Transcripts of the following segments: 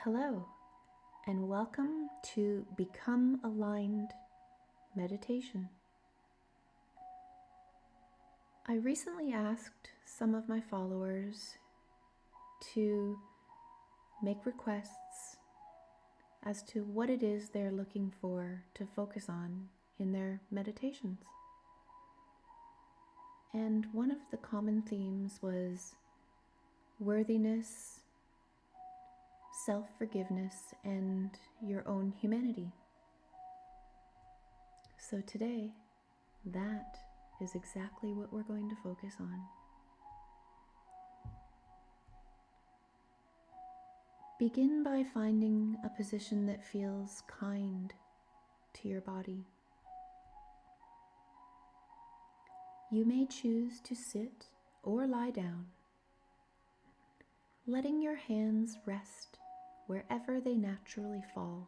Hello, and welcome to Become Aligned Meditation. I recently asked some of my followers to make requests as to what it is they're looking for to focus on in their meditations. And one of the common themes was worthiness, self-forgiveness, and your own humanity. So today, that is exactly what we're going to focus on. Begin by finding a position that feels kind to your body. You may choose to sit or lie down, letting your hands rest wherever they naturally fall.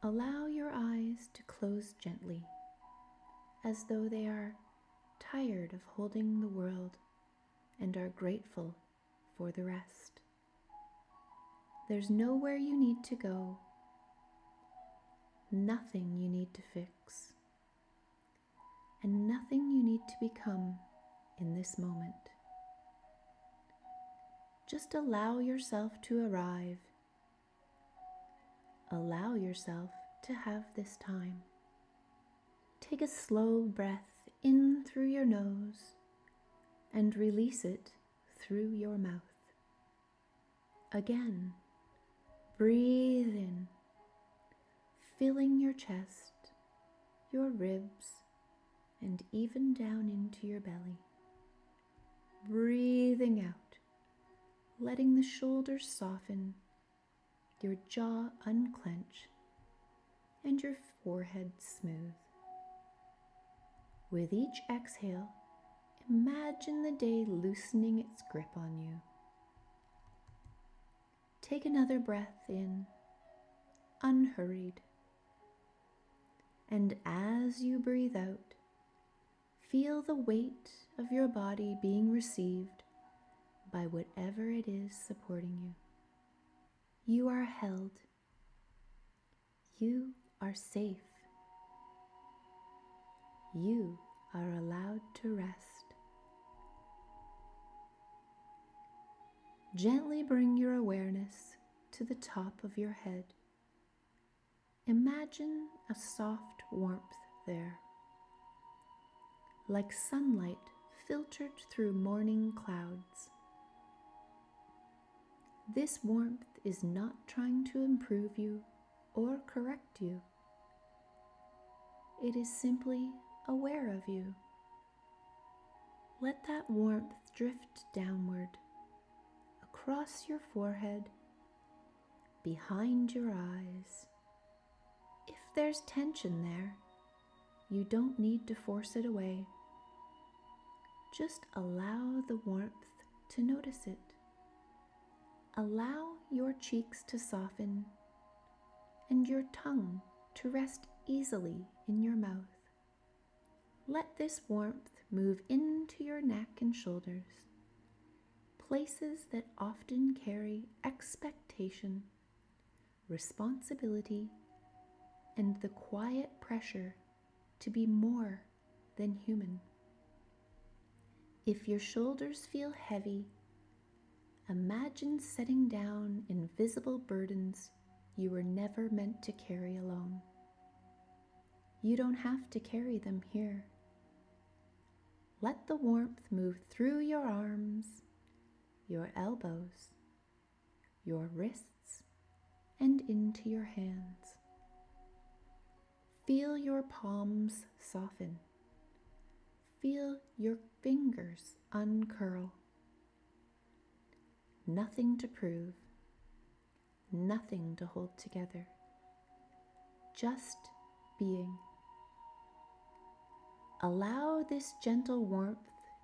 Allow your eyes to close gently, as though they are tired of holding the world and are grateful for the rest. There's nowhere you need to go, nothing you need to fix, and nothing you need to become in this moment. Just allow yourself to arrive. Allow yourself to have this time. Take a slow breath in through your nose and release it through your mouth. Again, breathe in, filling your chest, your ribs, and even down into your belly. Breathing out, letting the shoulders soften, your jaw unclench, and your forehead smooth. With each exhale, imagine the day loosening its grip on you. Take another breath in, unhurried. And as you breathe out, feel the weight of your body being received by whatever it is supporting you. You are held. You are safe. You are allowed to rest. Gently bring your awareness to the top of your head. Imagine a soft warmth there, like sunlight filtered through morning clouds. This warmth is not trying to improve you or correct you. It is simply aware of you. Let that warmth drift downward, across your forehead, behind your eyes. If there's tension there, you don't need to force it away. Just allow the warmth to notice it. Allow your cheeks to soften and your tongue to rest easily in your mouth. Let this warmth move into your neck and shoulders, places that often carry expectation, responsibility, and the quiet pressure to be more than human. If your shoulders feel heavy, imagine setting down invisible burdens you were never meant to carry alone. You don't have to carry them here. Let the warmth move through your arms, your elbows, your wrists, and into your hands. Feel your palms soften. Feel your fingers uncurl. Nothing to prove, nothing to hold together, just being. Allow this gentle warmth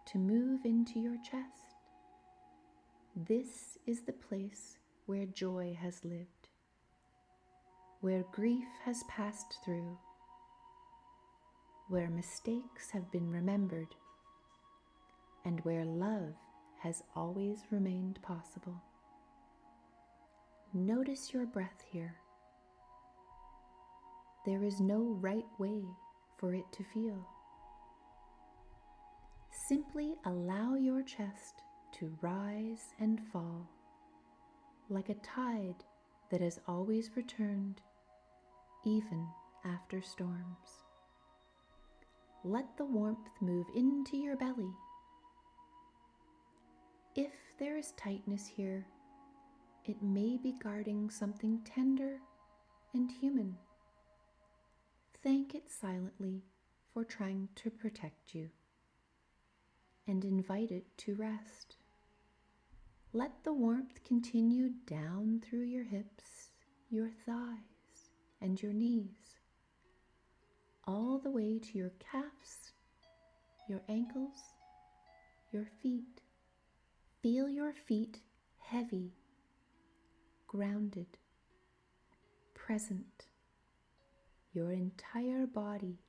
to move into your chest. This is the place where joy has lived, where grief has passed through, where mistakes have been remembered, and where love has always remained possible. Notice your breath here. There is no right way for it to feel. Simply allow your chest to rise and fall like a tide that has always returned, even after storms. Let the warmth move into your belly. If there is tightness here, it may be guarding something tender and human. Thank it silently for trying to protect you, and invite it to rest. Let the warmth continue down through your hips, your thighs, and your knees, all the way to your calves, your ankles, your feet. Feel your feet heavy, grounded, present. Your entire body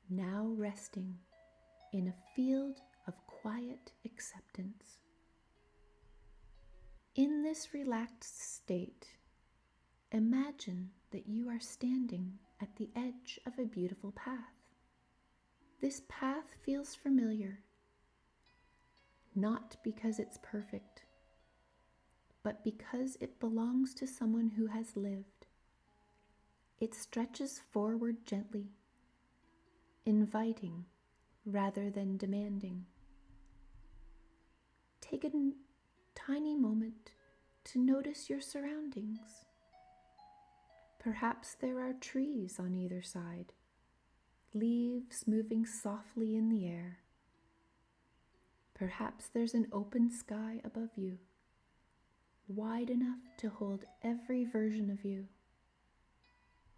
now resting in a field of quiet acceptance. In this relaxed state, imagine that you are standing at the edge of a beautiful path. This path feels familiar, not because it's perfect, but because it belongs to someone who has lived. It stretches forward gently, inviting rather than demanding. Take a tiny moment to notice your surroundings. Perhaps there are trees on either side, leaves moving softly in the air. Perhaps there's an open sky above you, wide enough to hold every version of you.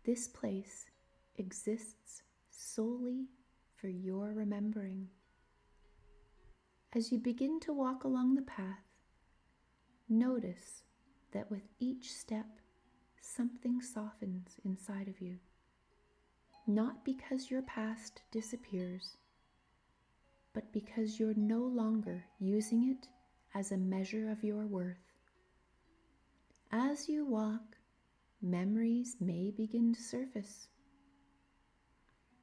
This place exists solely for your remembering. As you begin to walk along the path, notice that with each step, something softens inside of you. Not because your past disappears, but because you're no longer using it as a measure of your worth. As you walk, memories may begin to surface.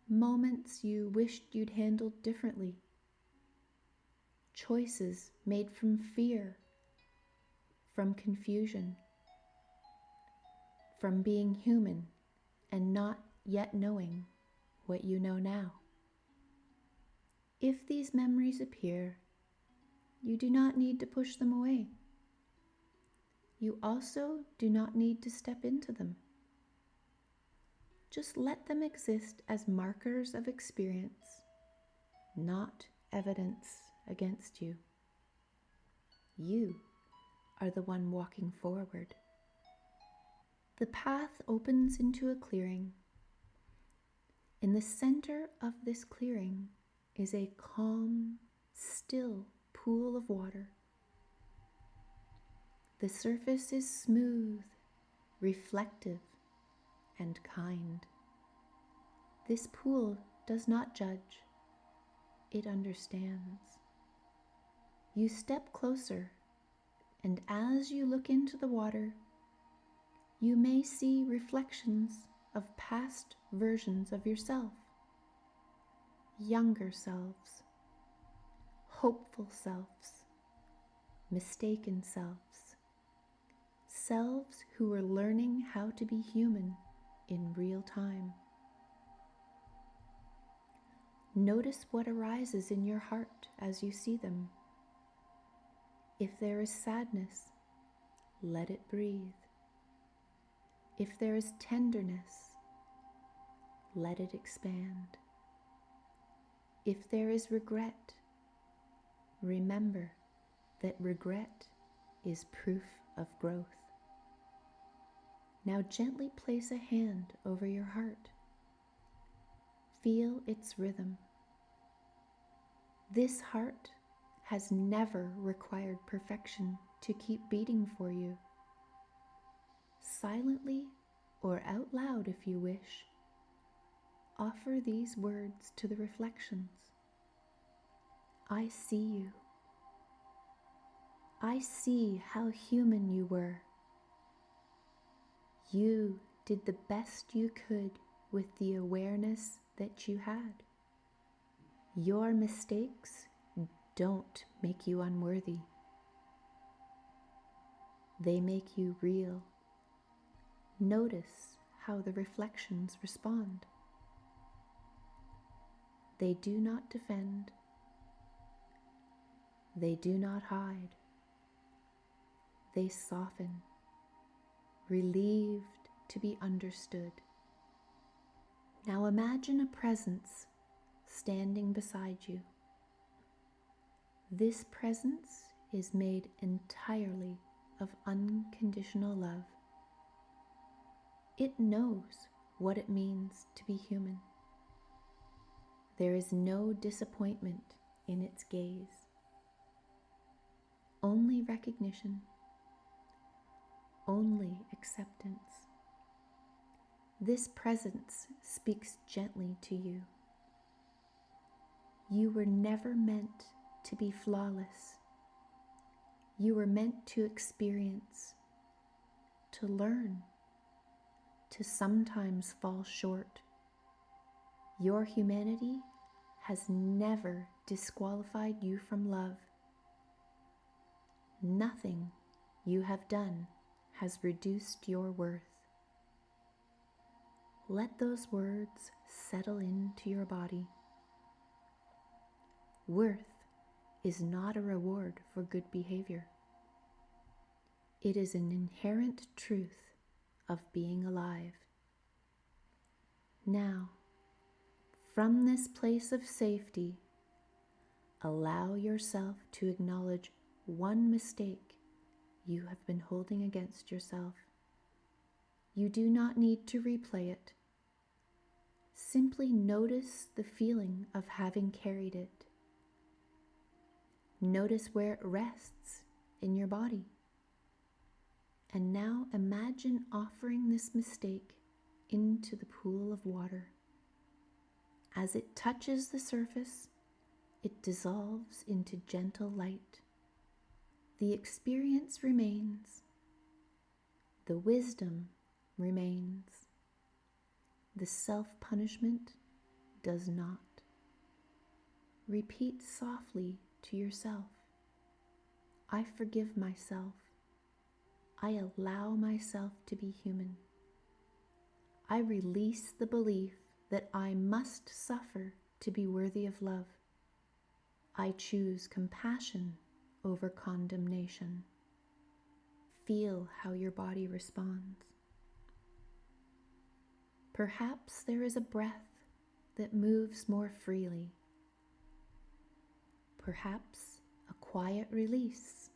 Moments you wished you'd handled differently. Choices made from fear, from confusion, from being human and not yet knowing what you know now. If these memories appear, you do not need to push them away. You also do not need to step into them. Just let them exist as markers of experience, not evidence against you. You are the one walking forward. The path opens into a clearing. In the center of this clearing is a calm, still pool of water. The surface is smooth, reflective, and kind. This pool does not judge. It understands. You step closer, and as you look into the water, you may see reflections of past versions of yourself. Younger selves, hopeful selves, mistaken selves, selves who were learning how to be human in real time. Notice what arises in your heart as you see them. If there is sadness, let it breathe. If there is tenderness, let it expand. If there is regret, remember that regret is proof of growth. Now gently place a hand over your heart. Feel its rhythm. This heart has never required perfection to keep beating for you. Silently or out loud if you wish, offer these words to the reflections. I see you. I see how human you were. You did the best you could with the awareness that you had. Your mistakes don't make you unworthy. They make you real. Notice how the reflections respond. They do not defend. They do not hide. They soften, relieved to be understood. Now imagine a presence standing beside you. This presence is made entirely of unconditional love. It knows what it means to be human. There is no disappointment in its gaze, only recognition, only acceptance. This presence speaks gently to you. You were never meant to be flawless. You were meant to experience, to learn, to sometimes fall short. Your humanity has never disqualified you from love. Nothing you have done has reduced your worth. Let those words settle into your body. Worth is not a reward for good behavior. It is an inherent truth of being alive. Now, from this place of safety, allow yourself to acknowledge one mistake you have been holding against yourself. You do not need to replay it. Simply notice the feeling of having carried it. Notice where it rests in your body. And now imagine offering this mistake into the pool of water. As it touches the surface, it dissolves into gentle light. The experience remains. The wisdom remains. The self-punishment does not. Repeat softly to yourself, I forgive myself. I allow myself to be human. I release the belief that I must suffer to be worthy of love. I choose compassion over condemnation. Feel how your body responds. Perhaps there is a breath that moves more freely. Perhaps a quiet release.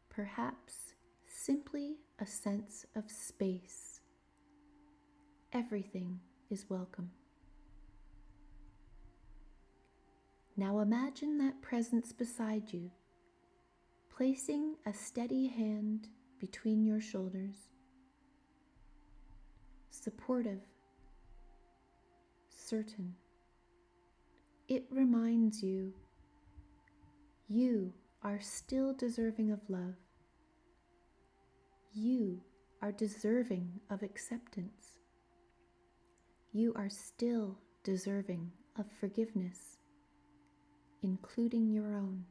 Perhaps simply a sense of space. Everything is welcome. Now imagine that presence beside you, placing a steady hand between your shoulders, supportive, certain. It reminds you, you are still deserving of love. You are deserving of acceptance. You are still deserving of forgiveness, including your own.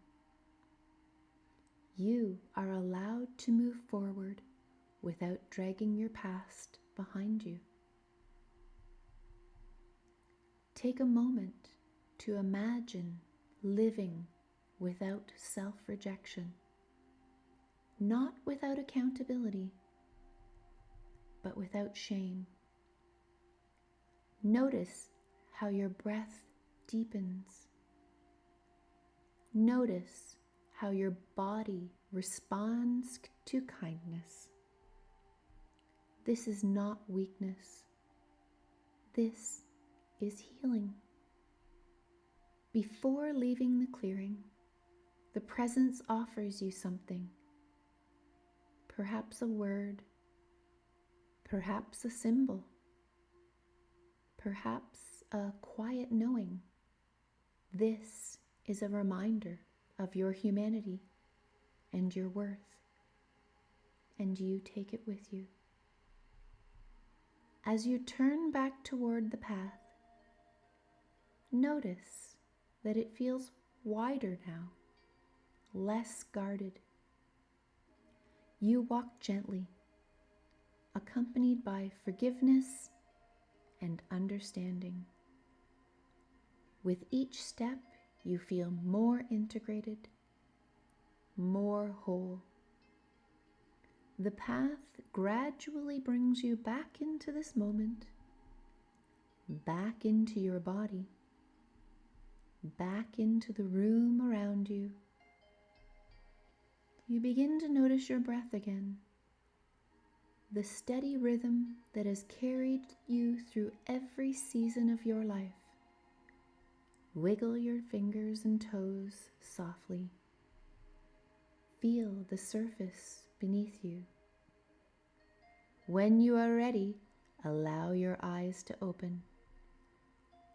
You are allowed to move forward without dragging your past behind you. Take a moment to imagine living without self-rejection, not without accountability, but without shame. Notice how your breath deepens. Notice how your body responds to kindness. This is not weakness. This is healing. Before leaving the clearing, the presence offers you something. Perhaps a word, perhaps a symbol, perhaps a quiet knowing. This is a reminder of your humanity and your worth. and you take it with you. As you turn back toward the path, notice that it feels wider now, less guarded. You walk gently, accompanied by forgiveness and understanding. With each step, you feel more integrated, more whole. The path gradually brings you back into this moment, back into your body, back into the room around you. You begin to notice your breath again, the steady rhythm that has carried you through every season of your life. Wiggle your fingers and toes softly. Feel the surface beneath you. When you are ready, allow your eyes to open.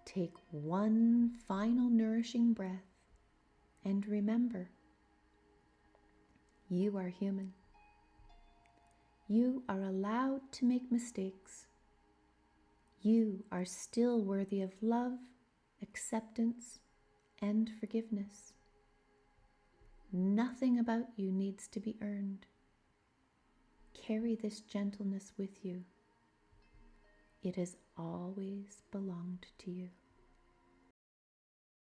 Take one final nourishing breath and remember, you are human. You are allowed to make mistakes. You are still worthy of love, acceptance, and forgiveness. Nothing about you needs to be earned. Carry this gentleness with you. It has always belonged to you.